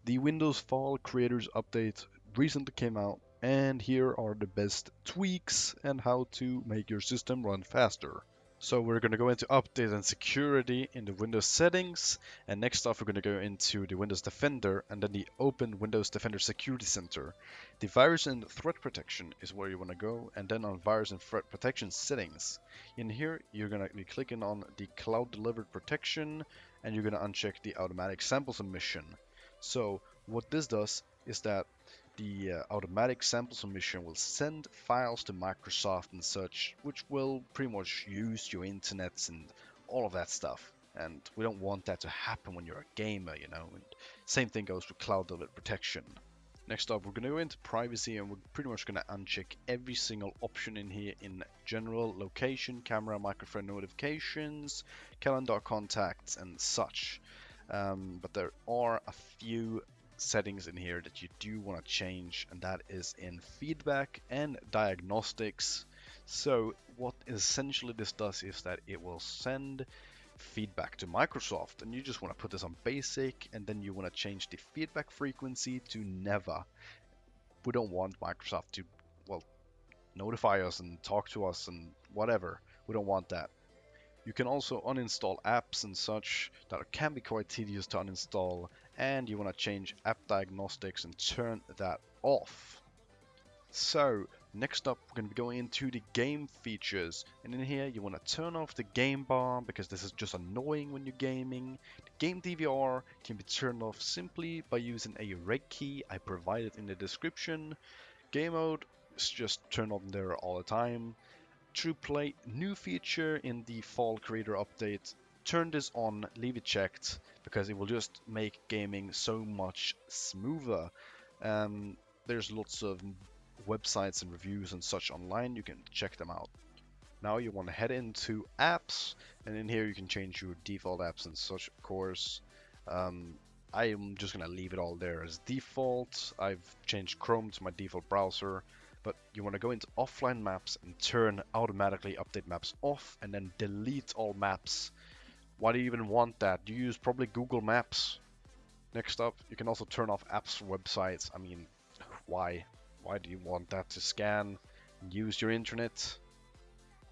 The Windows File Creators Update recently came out, and here are the best tweaks and how to make your system run faster. So we're going to go into update and security in the Windows settings, and next off we're going to go into the Windows Defender and then the Open Windows Defender Security Center. The virus and threat protection is where you want to go, and then on virus and threat protection settings. In here you're going to be clicking on the cloud delivered protection, and you're going to uncheck the automatic sample submission. So what this does is that the automatic sample submission will send files to Microsoft and such, which will pretty much use your internets and all of that stuff. And we don't want that to happen when you're a gamer, you know. And same thing goes with cloud delivered protection. Next up, we're going to go into privacy, and we're pretty much going to uncheck every single option in here in general, location, camera, microphone notifications, calendar contacts, and such. But there are a few settings in here that you do want to change, and that is in feedback and diagnostics. So what essentially this does is that it will send feedback to Microsoft, and you just want to put this on basic, and then you want to change the feedback frequency to never. We don't want Microsoft to, well, notify us and talk to us and whatever. We don't want that. You can also uninstall apps and such that can be quite tedious to uninstall, and you want to change app diagnostics and turn that off. So next up, we're going to be going into the game features, and in here you want to turn off the game bar because this is just annoying when you're gaming. The game DVR can be turned off simply by using a reg key I provided in the description. Game mode is just turned on there all the time. True Play, new feature in the Fall Creator Update. Turn this on, leave it checked, because it will just make gaming so much smoother. There's lots of websites and reviews and such online, you can check them out. Now you want to head into apps, and in here you can change your default apps and such, of course. I am just going to leave it all there as default. I've changed Chrome to my default browser. But you want to go into offline maps and turn automatically update maps off, and then delete all maps. Why do you even want that? You use probably Google Maps. Next up, you can also turn off apps for websites. I mean, why? Why do you want that to scan and use your internet?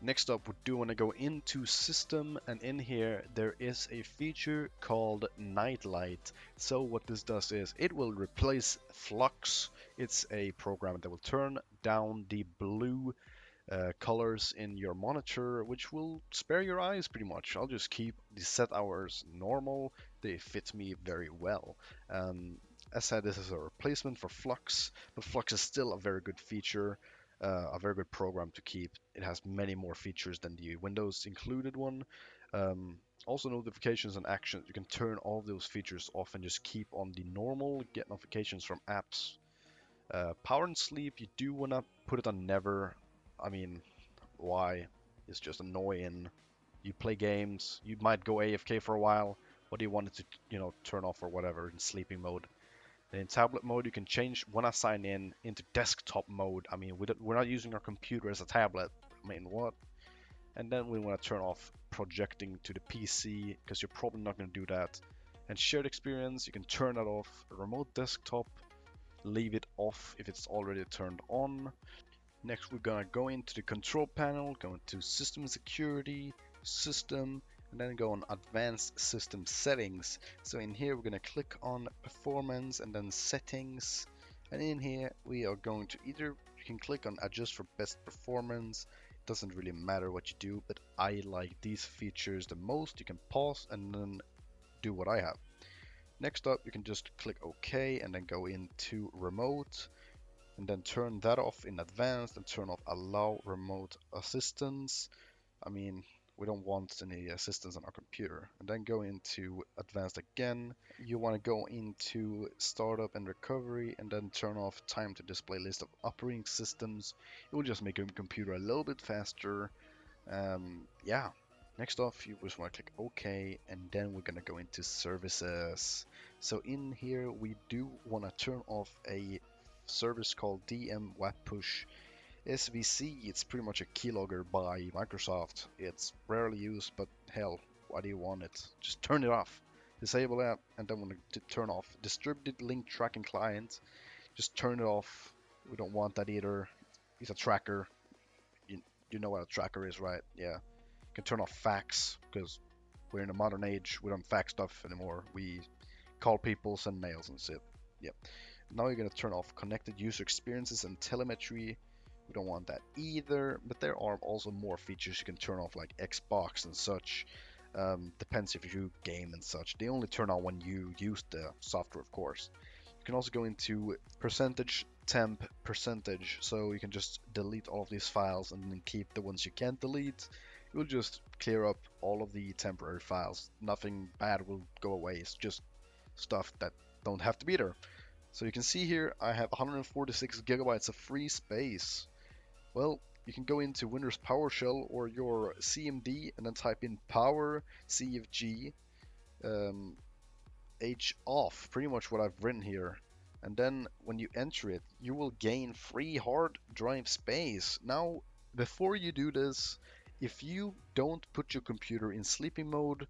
Next up, we do want to go into system, and in here there is a feature called Nightlight. So what this does is it will replace Flux. It's a program that will turn down the blue colors in your monitor, which will spare your eyes pretty much. I'll just keep the set hours normal. They fit me very well. As said, this is a replacement for Flux, but Flux is still a very good feature. A very good program to keep. It has many more features than the Windows included one. Also notifications and actions, you can turn all of those features off and just keep on the normal get notifications from apps. Power and sleep, you do want to put it on never. I mean, why? It's just annoying. You play games, you might go AFK for a while. What do you want it to, turn off or whatever in sleeping mode? And in tablet mode, you can change when I sign in into desktop mode. I mean, we're not using our computer as a tablet. I mean, what? And then we want to turn off projecting to the PC, because you're probably not going to do that. And shared experience, you can turn that off. Remote desktop, leave it off if it's already turned on. Next, we're going to go into the control panel, go into system security, system, and then go on advanced system settings. So in here we're going to click on performance and then settings, and in here we are going to you can click on adjust for best performance. It doesn't really matter what you do, but I like these features the most. You can pause and then do what I have. Next up, you can just click OK and then go into remote and then turn that off in advanced and turn off allow remote assistance. I mean, we don't want any assistance on our computer. And then go into advanced again. You want to go into startup and recovery and then turn off time to display list of operating systems. It will just make your computer a little bit faster. Yeah. Next off, you just want to click OK, and then we're going to go into services. So in here, we do want to turn off a service called DM Web Push SVC. It's pretty much a keylogger by Microsoft. It's rarely used, but hell, why do you want it? Just turn it off. disable that, and then want to turn off distributed link tracking client. Just turn it off. We don't want that either. It's a tracker. You know what a tracker is, right? Yeah. You can turn off fax because we're in a modern age. We don't fax stuff anymore. We call people, send mails, and shit. Yep. Now you're gonna turn off connected user experiences and telemetry. We don't want that either. But there are also more features you can turn off, like Xbox and such. Depends if you game and such. They only turn on when you use the software, of course. You can also go into percentage, temp percentage, so you can just delete all of these files and then keep the ones you can't delete. It will just clear up all of the temporary files. Nothing bad will go away. It's just stuff that don't have to be there. So you can see here I have 146 gigabytes of free space. Well, you can go into Windows PowerShell or your CMD and then type in power CFG H off, pretty much what I've written here. And then when you enter it, you will gain free hard drive space. Now, before you do this, if you don't put your computer in sleeping mode,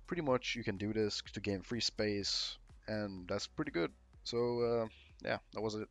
pretty much you can do this to gain free space, and that's pretty good. So yeah, that was it.